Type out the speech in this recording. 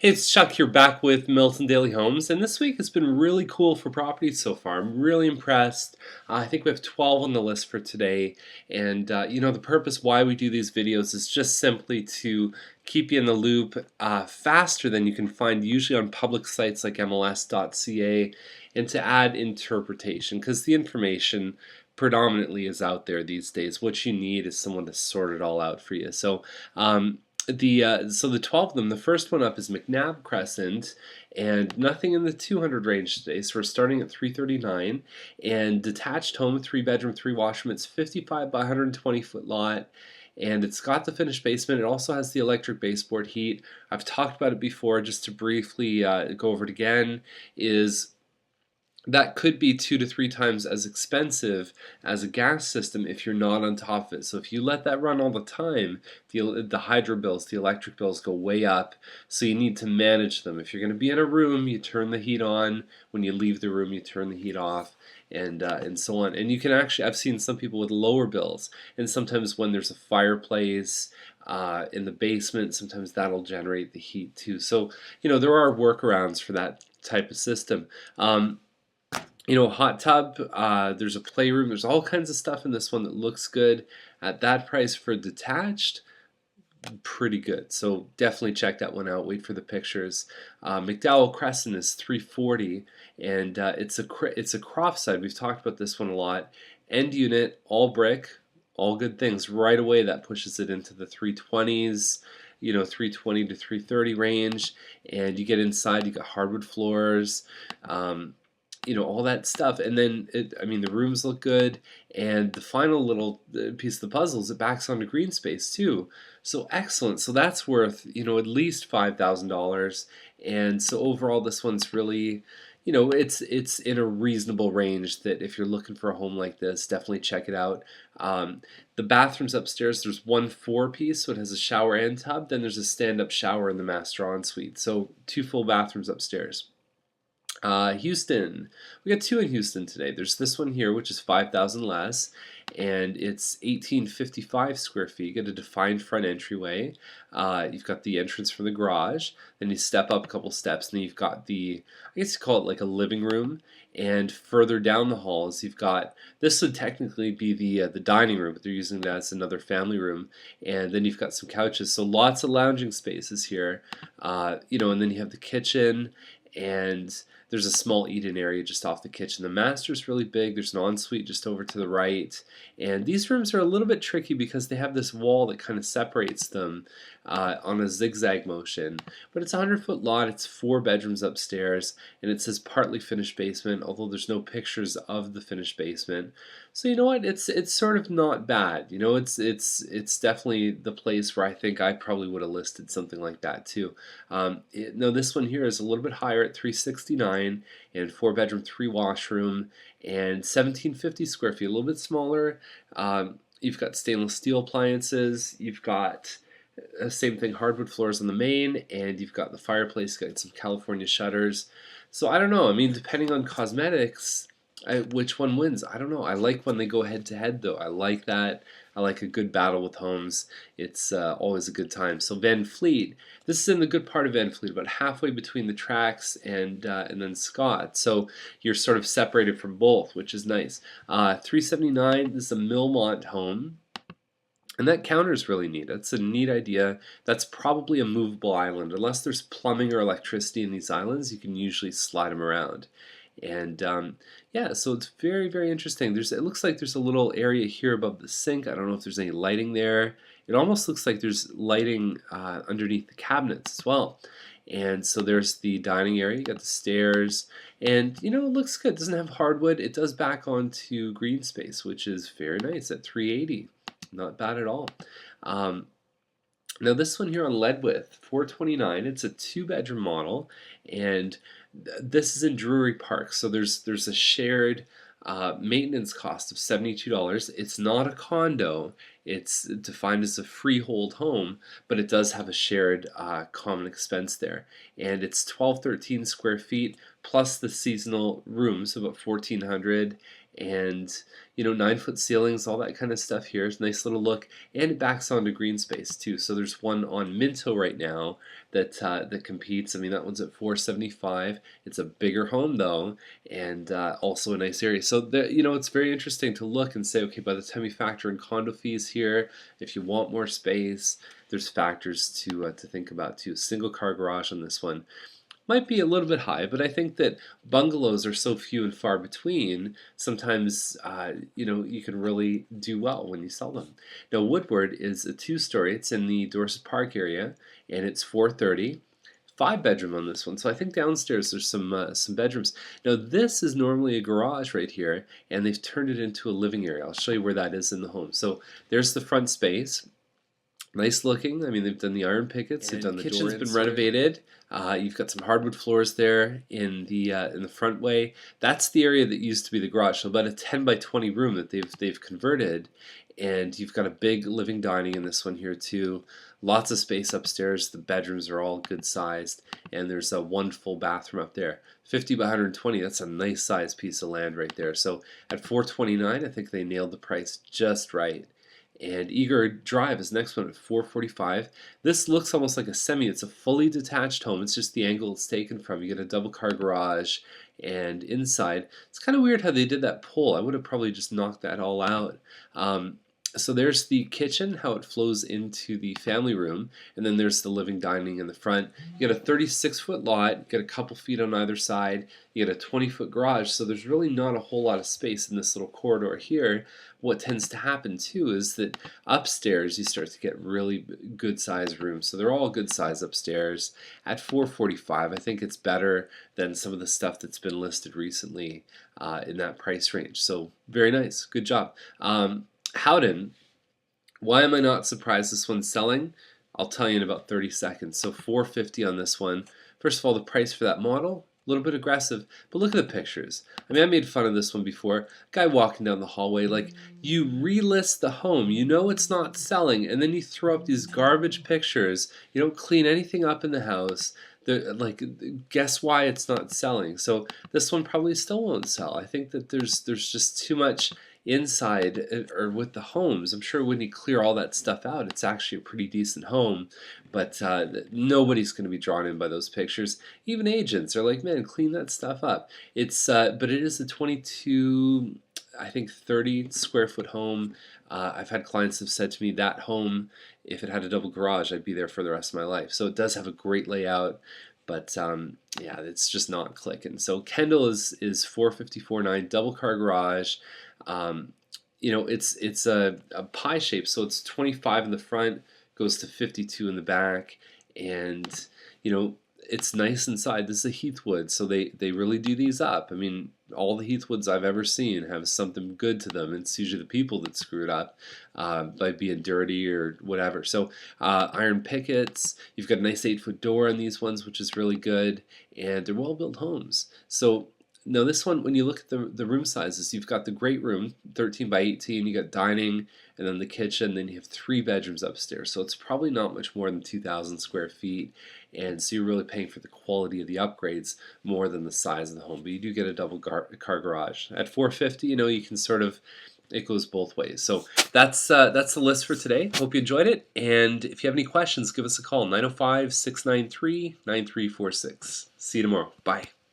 Hey, it's Chuck here back with Milton Daily Homes, and this week has been really cool for properties so far. I'm really impressed. I think we have 12 on the list for today, and the purpose why we do these videos is just simply to keep you in the loop faster than you can find usually on public sites like MLS.ca, and to add interpretation because the information predominantly is out there these days. What you need is someone to sort it all out for you. So the 12 of them, the first one up is McNabb Crescent, and nothing in the 200 range today. So we're starting at 339, and detached home, 3 bedroom, 3 washroom. It's 55 by 120 foot lot, and it's got the finished basement. It also has the electric baseboard heat. I've talked about it before. Just to briefly go over it again, is that could be 2 to 3 times as expensive as a gas system if you're not on top of it. So if you let that run all the time, the hydro bills, the electric bills go way up. So you need to manage them. If you're going to be in a room, you turn the heat on. When you leave the room, you turn the heat off, and so on. And you can actually, I've seen some people with lower bills, and sometimes when there's a fireplace in the basement, sometimes that'll generate the heat too. So there are workarounds for that type of system. Hot tub, there's a playroom, there's all kinds of stuff in this one that looks good. At that price for detached, pretty good. So definitely check that one out. Wait for the pictures. McDowell Crescent is 340, and it's a croft side. We've talked about this one a lot. End unit, all brick, all good things. Right away, that pushes it into the 320s. 320 to 330 range, and you get inside, you got hardwood floors. All that stuff, and then the rooms look good, and the final little piece of the puzzle is it backs onto green space too. So excellent. So that's worth at least $5,000, and so overall this one's really it's in a reasonable range that if you're looking for a home like this, definitely check it out. The bathrooms upstairs, there's one 4-piece, so it has a shower and tub. Then there's a stand-up shower in the master ensuite, so 2 full bathrooms upstairs. Houston. We got 2 in Houston today. There's this one here, which is 5,000 less, and it's 1,855 square feet. You get a defined front entryway. You've got the entrance from the garage. Then you step up a couple steps, and then you've got I guess you call it like a living room. And further down the halls, you've got, this would technically be the dining room, but they're using that as another family room. And then you've got some couches, so lots of lounging spaces here. And then you have the kitchen, and there's a small eat-in area just off the kitchen. The master's really big. There's an ensuite just over to the right. And these rooms are a little bit tricky because they have this wall that kind of separates them on a zigzag motion. But it's a 100-foot lot. It's 4 bedrooms upstairs, and it says partly finished basement, although there's no pictures of the finished basement. So you know what? It's sort of not bad. It's definitely the place where I think I probably would have listed something like that too. No, this one here is a little bit higher at 369, and 4-bedroom, 3 washroom, and 1,750 square feet, a little bit smaller. You've got stainless steel appliances. You've got same thing, hardwood floors on the main, and you've got the fireplace, got some California shutters. So I don't know. Depending on cosmetics, which one wins? I don't know. I like when they go head to head, though. I like that. I like a good battle with homes. It's always a good time. So Van Fleet, this is in the good part of Van Fleet, about halfway between the tracks and then Scott. So you're sort of separated from both, which is nice. 379. This is a Millmont home. And that counter is really neat. That's a neat idea. That's probably a movable island. Unless there's plumbing or electricity in these islands, you can usually slide them around. And yeah, so it's very, very interesting. It looks like there's a little area here above the sink. I don't know if there's any lighting there. It almost looks like there's lighting underneath the cabinets as well. And so there's the dining area. You got the stairs, and it looks good. It doesn't have hardwood. It does back onto green space, which is very nice at 380. Not bad at all. Now this one here on Ledwith, 429. It's a 2-bedroom model, and this is in Drury Park. So there's a shared maintenance cost of $72. It's not a condo. It's defined as a freehold home, but it does have a shared common expense there. And it's 1,213 square feet plus the seasonal rooms, about 1,400. and 9-foot ceilings, all that kind of stuff here. It's a nice little look, and it backs onto green space too. So there's one on Minto right now that competes. I mean, that one's at 475. It's a bigger home though, and also a nice area. So it's very interesting to look and say, okay, by the time you factor in condo fees here, if you want more space, there's factors to think about too. Single car garage on this one might be a little bit high, but I think that bungalows are so few and far between. Sometimes you can really do well when you sell them. Now Woodward is a 2-story. It's in the Dorset Park area, and it's 430. 5-bedroom on this one, so I think downstairs there's some bedrooms. Now this is normally a garage right here, and they've turned it into a living area. I'll show you where that is in the home. So there's the front space. Nice looking. I mean, they've done the iron pickets. They've done the kitchen's been renovated. You've got some hardwood floors there in the front way. That's the area that used to be the garage. So about a 10 by 20 room that they've converted, and you've got a big living dining in this one here too. Lots of space upstairs. The bedrooms are all good sized, and there's a one full bathroom up there. 50 by 120. That's a nice sized piece of land right there. So at 429, I think they nailed the price just right. And Eager Drive is next one at 445. This looks almost like a semi. It's a fully detached home. It's just the angle it's taken from. You get a double car garage, and inside it's kind of weird how they did that pole. I would have probably just knocked that all out. So there's the kitchen, how it flows into the family room, and then there's the living dining in the front. You get a 36-foot lot, you get a couple feet on either side, you get a 20-foot garage, so there's really not a whole lot of space in this little corridor here. What tends to happen too is that upstairs you start to get really good sized rooms. So they're all good size upstairs. At 445, I think it's better than some of the stuff that's been listed recently in that price range. So very nice, good job. Howden, why am I not surprised this one's selling? I'll tell you in about 30 seconds. So 450 on this one. First of all, the price for that model, a little bit aggressive, but look at the pictures. I mean, I made fun of this one before. Guy walking down the hallway, like, you relist the home, you know it's not selling, and then you throw up these garbage pictures. You don't clean anything up in the house. Guess why it's not selling? So this one probably still won't sell. I think that there's just too much inside or with the homes. I'm sure when you clear all that stuff out, it's actually a pretty decent home, but nobody's going to be drawn in by those pictures. Even agents are like, man, clean that stuff up. It's but it is a 22, I think 30 square foot home. I've had clients have said to me that home, if it had a double garage, I'd be there for the rest of my life. So it does have a great layout, but yeah, it's just not clicking. So Kendall is 454.9 double car garage. It's a pie shape, so it's 25 in the front, goes to 52 in the back, and it's nice inside. This is a Heathwood, so they really do these up. I mean, all the Heathwoods I've ever seen have something good to them. It's usually the people that screw it up by being dirty or whatever. So iron pickets, you've got a nice 8-foot door on these ones, which is really good, and they're well-built homes. So now this one, when you look at the room sizes, you've got the great room, 13 by 18, you got dining, and then the kitchen, then you have 3 bedrooms upstairs. So it's probably not much more than 2,000 square feet, and so you're really paying for the quality of the upgrades more than the size of the home. But you do get a double car garage. At 450, you can sort of, it goes both ways. So that's the list for today. Hope you enjoyed it, and if you have any questions, give us a call, 905-693-9346. See you tomorrow. Bye.